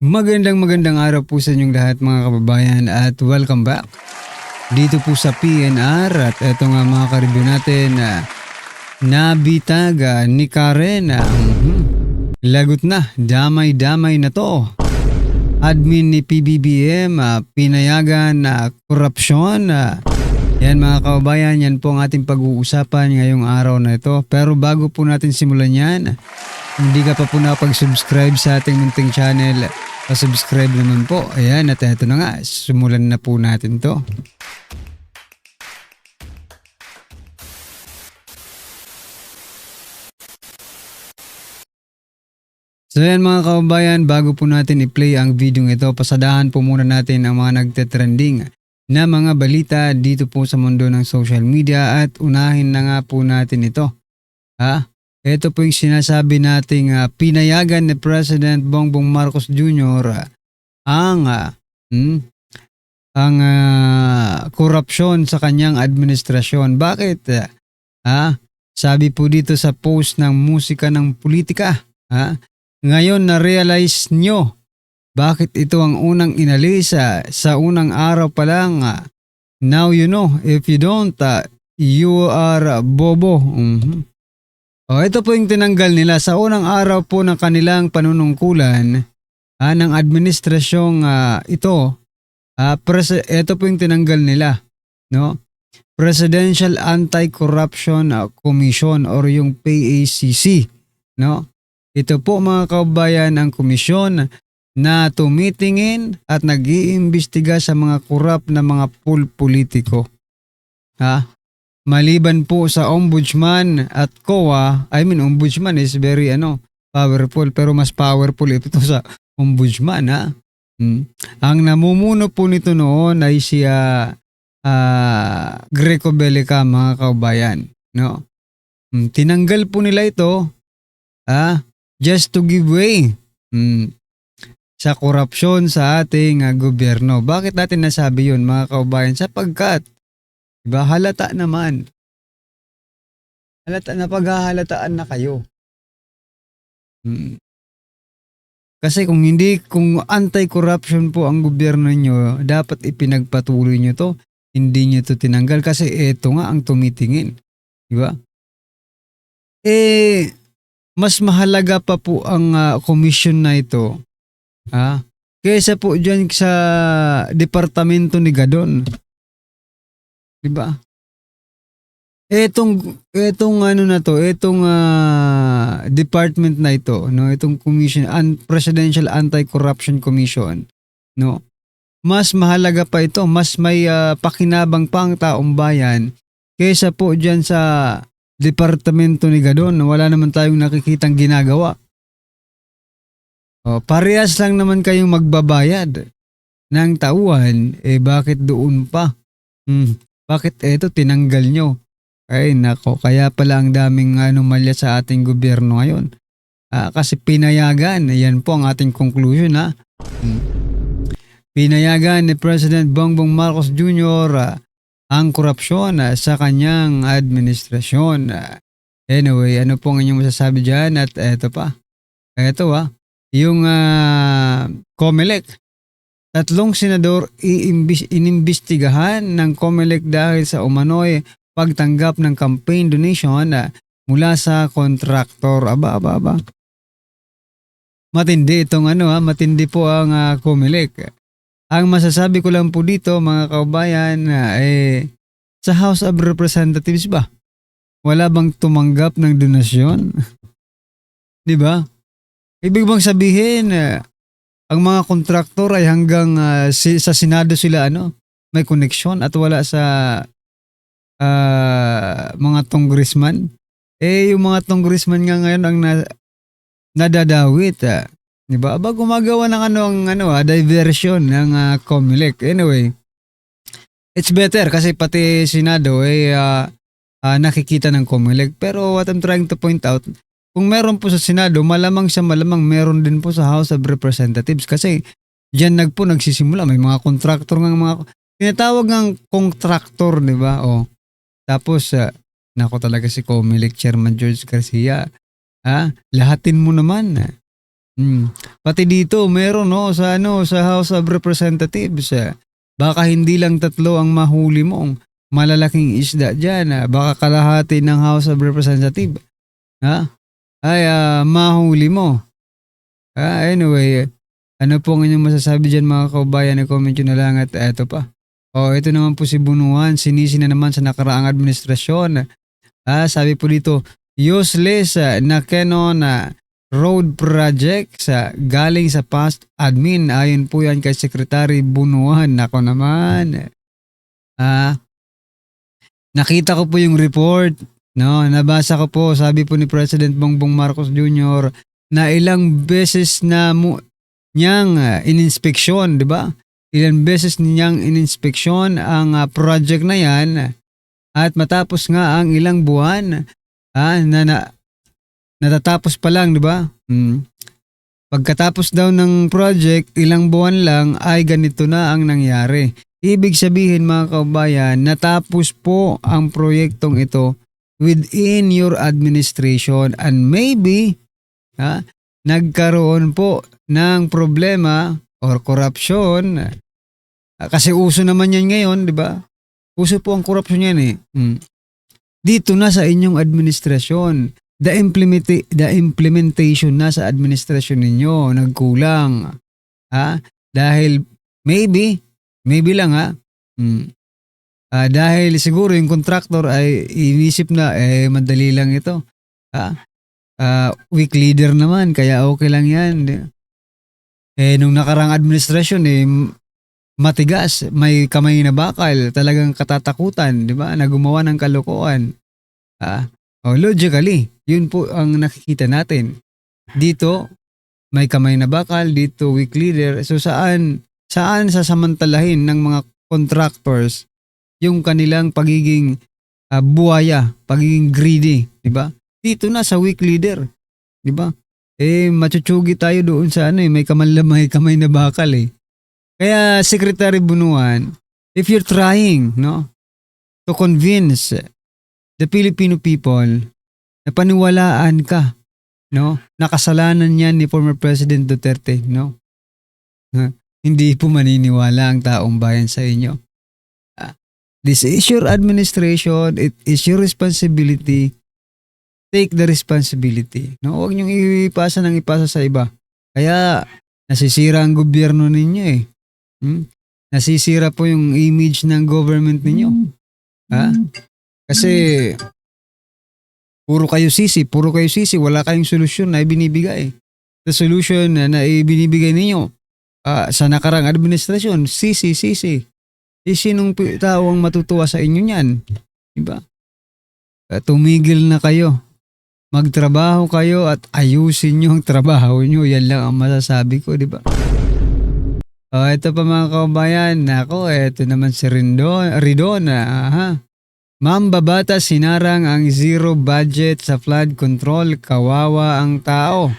Magandang araw po sa inyong lahat mga kababayan at welcome back dito po sa PNR at eto nga mga ka-review natin na nabitag ni Karen lagot na, damay-damay na to. Admin ni PBBM pinayagan na korupsyon. Yan mga kababayan, yan po ang ating pag-uusapan ngayong araw na ito. Pero bago po natin simulan yan, hindi ka pa po nakapag-subscribe sa ating munting channel, pa-subscribe naman po. Ayan, at eto na nga, simulan na po natin to. So yan mga kababayan, bago po natin i-play ang video ito, pasadahan po muna natin ang mga nagte-trending na mga balita dito po sa mundo ng social media at unahin na nga po natin ito. Ito po yung sinasabi nating pinayagan ni President Bongbong Marcos Jr. ang korupsyon sa kanyang administrasyon. Bakit? Sabi po dito sa post ng Musika ng Politika, ngayon na-realize nyo bakit ito ang unang inalis sa unang araw pa lang. Now you know, if you don't, you are bobo. Ito po yung tinanggal nila sa unang araw po ng kanilang panunungkulan ng administrasyong ito. Ito po yung tinanggal nila, no? Presidential Anti-Corruption Commission or yung PACC, no? Ito po mga kababayan ang komisyon na tumitingin at nag-iimbestiga sa mga korap na mga politiko. Maliban po sa ombudsman at COA, ombudsman is very powerful, pero mas powerful ito sa ombudsman. Ang namumuno po nito noon ay si Greco Belica mga kababayan, no? Tinanggal po nila ito just to give way sa korupsyon sa ating gobyerno. Bakit natin nasabi yun mga kababayan? Sapagkat diba, halata naman. Halata na paghahalataan na kayo. Kasi kung anti-corruption po ang gobyerno nyo, dapat ipinagpatuloy nyo to. Hindi nyo to tinanggal kasi eto nga ang tumitingin. Diba? Mas mahalaga pa po ang komisyon na ito. Kaysa po dyan sa departamento ni Gadon. Diba? Etong department na ito, no, itong commission, Presidential Anti-Corruption Commission, no. Mas mahalaga pa ito, mas may pakinabang pa ang taong bayan kaysa po diyan sa departamento ni Gadon. Wala naman tayong nakikitang ginagawa. Parehas lang naman kayong magbabayad ng tauhan, bakit doon pa? Bakit eto tinanggal nyo? Ay nako, kaya pala ang daming anomalya sa ating gobyerno ngayon. Kasi pinayagan, yan po ang ating conclusion Pinayagan ni President Bongbong Marcos Jr. Ang korupsyon sa kanyang administrasyon. Anyway, ano po ang inyong masasabi dyan? At eto pa. Eto yung COMELEC. 3 senador inimbestigahan ng COMELEC dahil sa umano'y pagtanggap ng campaign donation mula sa kontraktor. Aba. Matindi itong matindi po ang COMELEC. Ang masasabi ko lang po dito mga kababayan sa House of Representatives ba? Wala bang tumanggap ng donasyon? Di ba? Ibig bang sabihin ang mga kontraktor ay hanggang sa Senado sila may koneksyon at wala sa mga congressman? Yung mga congressman nga ngayon ang nadadawit. Diba? Aba gumagawa ng diversion ng COMELEC. Anyway, it's better kasi pati Senado nakikita ng COMELEC. Pero what I'm trying to point out, kung meron po sa Senado, malamang meron din po sa House of Representatives kasi diyan nagsisimula. May mga contractor tinatawag ng contractor, di ba? Tapos, nako talaga si COMELEC Chairman George Garcia. Lahatin mo naman. Pati dito meron sa House of Representatives. Baka hindi lang 3 ang mahuli mong malalaking isda diyan. Baka kalahati ng House of Representatives ha ay mahuli mo. Anyway, ano po ang inyong masasabi diyan mga kababayan? I-comment nyo na lang at eto pa. Ito naman po si Bunuan, sinisi na naman sa nakaraang administrasyon. Sabi po dito, useless na Canon road project galing sa past admin. Ayon po yan kay Secretary Bunuan. Nako naman. Nakita ko po yung report. No, nabasa ko po, sabi po ni President Bongbong Marcos Jr. na ilang beses na niyang ininspeksyon, di ba? Ilang beses niyang ininspeksyon ang project na yan at matapos nga ang ilang buwan natatapos pa lang, di ba? Pagkatapos daw ng project, ilang buwan lang ay ganito na ang nangyari. Ibig sabihin mga kababayan, natapos po ang proyektong ito within your administration and maybe nagkaroon po ng problema or corruption. Kasi uso naman yan ngayon, di ba? Uso po ang corruption yan eh. Dito na sa inyong administrasyon. The implementation na sa administrasyon ninyo nagkulang. Dahil maybe lang dahil siguro yung contractor ay inisip na madali lang ito. Weak leader naman kaya okay lang yan. Nung nakarang administrasyon matigas, may kamay na bakal, talagang katatakutan, di ba? Na gumawa ng kalokohan. Logically, yun po ang nakikita natin. Dito, may kamay na bakal, dito weak leader. So saan sasamantalahin ng mga contractors yung kanilang pagiging buhaya, pagiging greedy, di ba? Dito na sa weak leader, di ba? Machuchugi tayo doon sa may kamay na bakal eh. Kaya Secretary Bunuan, if you're trying, to convince the Filipino people na paniwalaan ka, na kasalanan yan ni former President Duterte, hindi po maniniwala ang taong bayan sa inyo. This is your administration, it is your responsibility. Take the responsibility. Huwag niyong ipasa sa iba. Kaya nasisira ang gobyerno ninyo eh. Nasisira po yung image ng government ninyo. Kasi puro kayo sisi, wala kayong solusyon na ibinibigay. The solution na ibinibigay ninyo sa nakarang administrasyon, sisi. Sinong tao ang matutuwa sa inyo niyan? Diba? Tumigil na kayo. Magtrabaho kayo at ayusin nyo ang trabaho nyo. Yan lang ang masasabi ko, diba? Ito pa mga kababayan. Ito naman si Ridon. Mambabata sinarang ang zero budget sa flood control. Kawawa ang tao.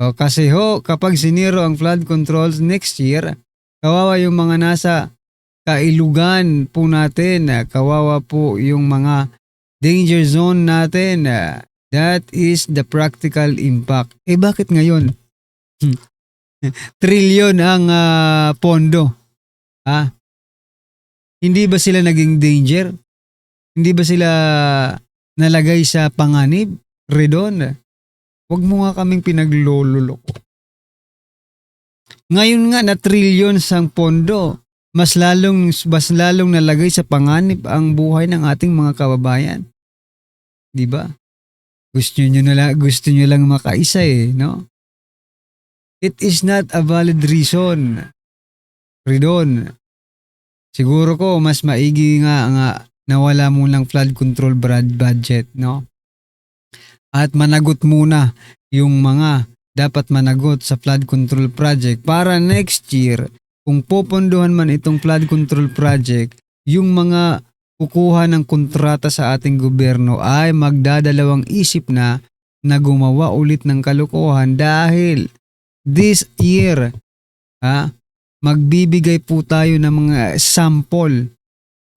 Kasi kapag siniro ang flood controls next year, kawawa yung mga nasa kailugan po natin. Kawawa po yung mga danger zone natin. That is the practical impact. Bakit ngayon? Trilyon ang pondo. Hindi ba sila naging danger? Hindi ba sila nalagay sa panganib? Redon, huwag mo nga kaming pinaglololoko. Ngayon nga na trilyon sang pondo, mas lalong nalagay sa panganib ang buhay ng ating mga kababayan. Di ba? Gusto nyo lang makaisa no? It is not a valid reason. Ridon, siguro ko mas maigi nga nawala munang flood control budget, no? At managot muna yung mga dapat managot sa flood control project para next year, kung popondohan man itong flood control project, yung mga kukuha ng kontrata sa ating gobyerno ay magdadalawang isip na gumawa ulit ng kalokohan dahil this year, magbibigay po tayo ng mga sample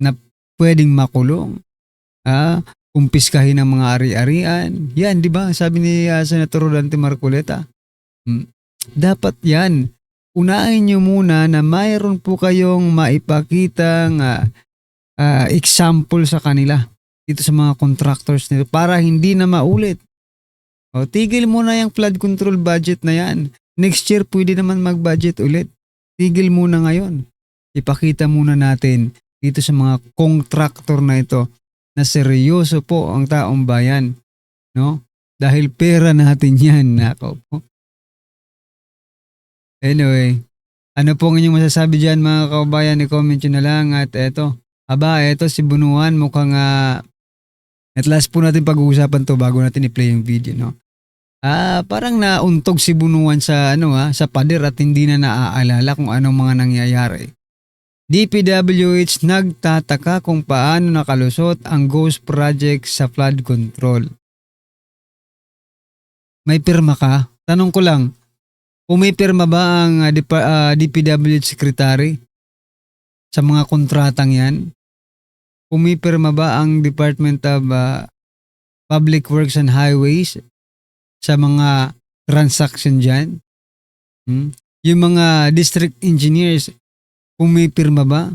na pwedeng makulong. kumpiskahin ang mga ari-arian. Yan, di ba? Sabi ni Senator Rodante Marcoleta. Dapat yan. Unahin nyo muna na mayroon po kayong maipakitang example sa kanila dito sa mga contractors nito para hindi na maulit. O, tigil muna yung flood control budget na yan. Next year, pwede naman mag-budget ulit. Tigil muna ngayon. Ipakita muna natin dito sa mga contractor na ito na seryoso po ang taong bayan. No? Dahil pera natin yan. Nako po. Anyway, ano po ang inyong masasabi dyan mga kabayan? I-comment nyo na lang. At eto, eto si Bunuan mukhang at last po natin pag-uusapan to bago natin i-play yung video, no? Parang nauntog si Bunuan sa sa pader at hindi na naaalala kung anong mga nangyayari. DPWH nagtataka kung paano nakalusot ang ghost project sa flood control. May pirma ka? Tanong ko lang, pumipirma ba ang DPWH secretary sa mga kontratang yan? Pumipirma ba ang Department of Public Works and Highways sa mga transaction dyan? Yung mga district engineers, pumipirma ba?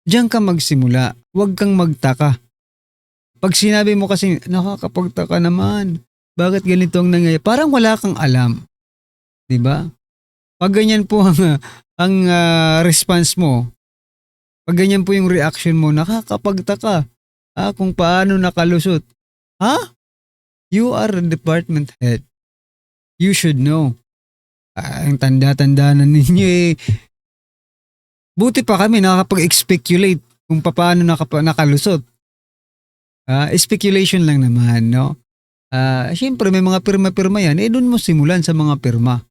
Diyan ka magsimula. Huwag kang magtaka. Pag sinabi mo kasi, nakakapagtaka naman. Bakit ganito ang nangyayari? Parang wala kang alam. Diba? Pag ganyan po ang response mo, pag ganyan po yung reaction mo, nakakapagtaka kung paano nakalusot. You are a department head. You should know. Ang tanda-tanda na ninyo buti pa kami nakakapag-speculate kung paano nakalusot. Speculation lang naman, no? Siyempre may mga pirma-pirma yan. Doon mo simulan sa mga pirma.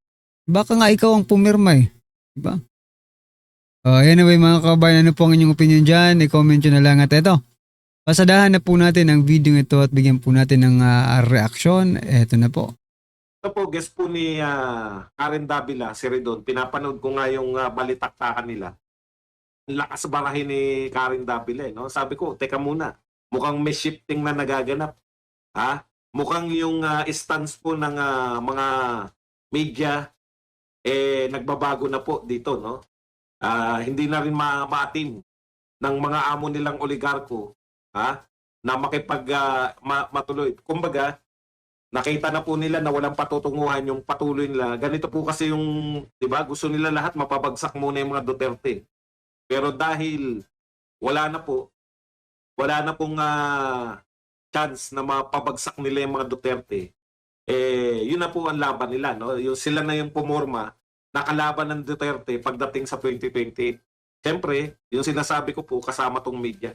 Baka nga ikaw ang pumirma Diba? Anyway mga kabayan, ano po ang inyong opinion dyan? I-comment nyo na lang at eto. Pasadahan na po natin ang video ito at bigyan po natin ng reaksyon. Eto na po. Ito po, guest po ni Karen Davila, si Redon. Pinapanood ko nga yung balitaktakan nila. Lakas barahin ni Karen Davila. No? Sabi ko, teka muna. Mukhang may shifting na nagaganap. Mukhang yung stance po ng mga media nagbabago na po dito. No? Hindi na rin maatim ng mga amo nilang oligarko na matuloy. Kumbaga, nakita na po nila na walang patutunguhan yung patuloy nila. Ganito po kasi yung, di ba, gusto nila lahat mapabagsak muna yung mga Duterte. Pero dahil wala na pong chance na mapabagsak nila yung mga Duterte, yun na po ang laban nila. No? Yung sila na yung pumorma, nakalaban ng Duterte pagdating sa 2028. Siyempre, yung sinasabi ko po kasama tong media.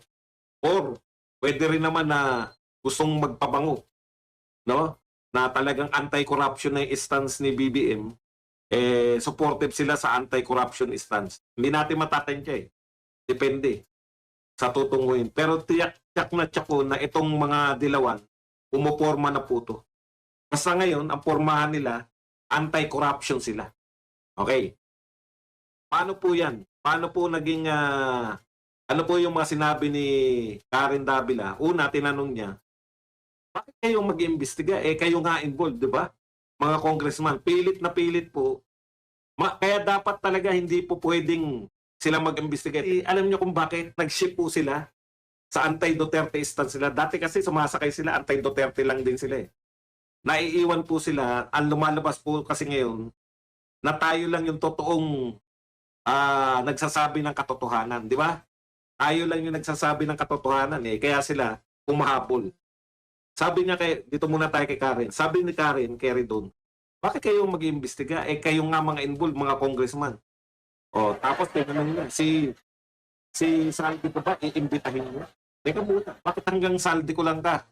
Or, pwede rin naman na gustong magpabango, no? Na talagang anti-corruption na yung stance ni BBM, supportive sila sa anti-corruption stance. Hindi natin matatensya Depende sa tutunguhin. Pero tiyak na ko na itong mga dilawan, umuporma na po to. Basta ngayon, ang pormahan nila, anti-corruption sila. Okay. Paano po yan? Paano po naging, ano po yung mga sinabi ni Karen Davila? Una, tinanong niya, bakit kayong mag-iimbestiga? Kayo nga involved, di ba? Mga congressman, pilit na pilit po. Kaya dapat talaga hindi po pwedeng sila mag-imbestiga. Alam niyo kung bakit nag-shift po sila sa anti-Duterte stance sila. Dati kasi sumasakay sila, anti-Duterte lang din sila Naiiwan po sila. Ang lumalabas po kasi ngayon, na tayo lang yung totoong nagsasabi ng katotohanan, di ba? Tayo lang yung nagsasabi ng katotohanan kaya sila humahabol. Sabi niya dito muna tayo kay Karen. Sabi ni Karen, kay Redon, bakit kayo mag-iimbestiga? Kayo nga mga involved, mga congressman. Tapos tinanong niya, si Saldi ko ba, iimbitahin niya? Teka muna, bakit hanggang Saldi ko lang ka?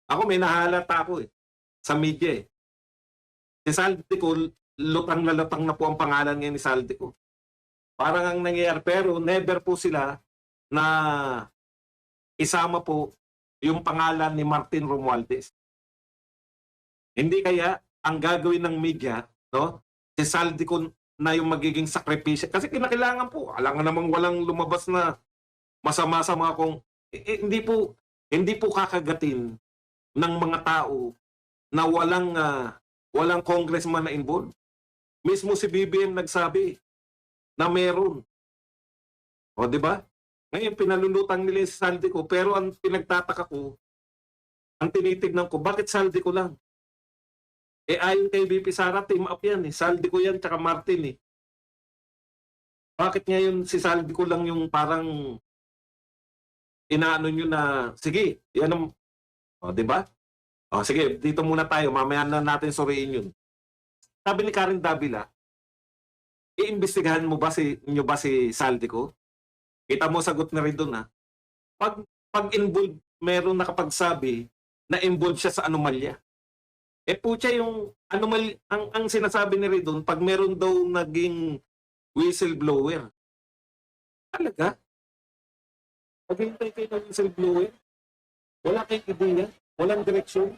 Ako may nahalata ako sa media Si Saldi ko, lutang na po ang pangalan ngayon ni Saldi ko. Parang ang nangyayari, pero never po sila na isama po yung pangalan ni Martin Romualdez. Hindi kaya ang gagawin ng media, no? Si Saldi ko na yung magiging sakripisyo. Kasi kinakailangan po, alam nga namang walang lumabas na masama sa mga hindi po, hindi po kakagatin ng mga tao na walang congressman na involved. Mismo si BBM nagsabi na meron. O, di ba? Ngayon, pinalulutang nila yung Saldico, pero ang pinagtataka ko, ang tinitignan ko, bakit Saldico lang? Ayon kay VP Sara, team up yan eh. Saldico yan, tsaka Martin eh. Bakit ngayon si Saldico lang yung parang inaano nyo na, sige, yan ang, o, di ba? O, sige, dito muna tayo, mamaya na natin suriin yun. Sabi ni Karen Davila, iimbestigahan nyo ba si Saldico? Kita mo sagot na rin doon ha. Pag involved, meron nakapagsabi na involved siya sa anomalya. Putya yung anomalya, ang sinasabi ni Ridon, pag meron daw naging whistleblower. Talaga? Paghintay kayo ng whistleblower, wala kayong ideya, walang direksyon.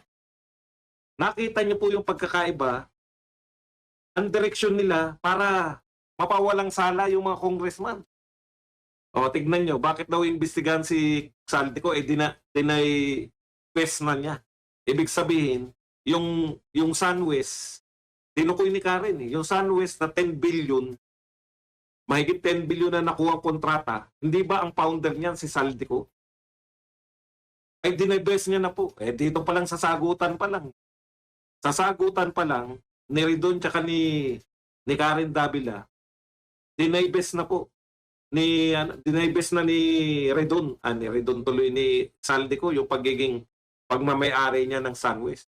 Nakita niyo po yung pagkakaiba, ang direksyon nila para mapawalang sala yung mga congressman. O, tignan nyo, bakit daw imbestigahan si Saldico, dinay-quest na niya. Ibig sabihin, yung SunWest, tinukoy ni Karen yung SunWest na 10 billion, mahigit 10 billion na nakuha ang kontrata, hindi ba ang founder niyan si Saldico? Ay dinay-best niya na po. Dito pa lang sa sagutan pa lang. Sa sagutan pa lang, ni Ridon tsaka ni Karen Davila, dinay-best na po. Dinay-best na ni Ridon. Ni Ridon tuloy ni Saldico yung pagmamay-ari niya ng SunWest.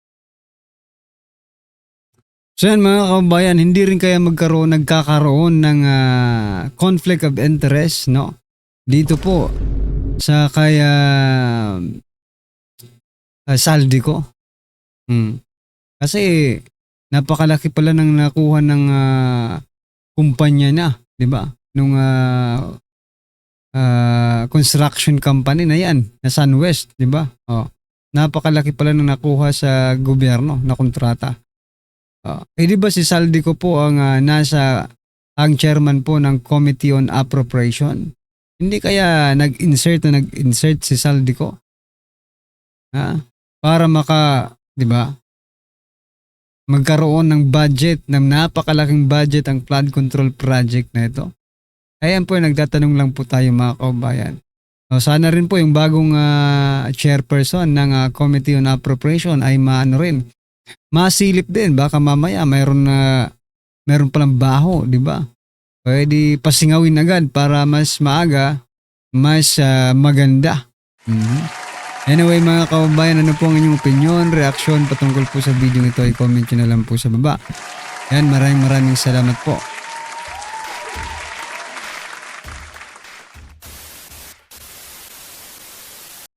So yan mga kabayan, hindi rin kaya nagkakaroon ng conflict of interest, no? Dito po sa kaya Saldico. Kasi napakalaki pala ng nakuha ng kumpanya na, di ba? Nung construction company na yan, na SunWest, di ba? Napakalaki pala ng nakuha sa gobyerno na kontrata. Di ba si Saldico po ang ang chairman po ng Committee on Appropriation? Hindi kaya nag-insert si Saldico? Para di ba? Magkaroon ng budget, ng napakalaking budget ang flood control project na ito. Ayan po, nagtatanong lang po tayo mga kabayan. Sana rin po yung bagong chairperson ng Committee on Appropriation ay masilip din. Baka mamaya mayroon palang baho, di ba? Pwede pasingawin agad para mas maaga, mas maganda. Anyway mga kababayan, ano po ang inyong opinion, reaksyon patungkol po sa video nito, i-comment nyo na lang po sa baba. Yan, maraming salamat po.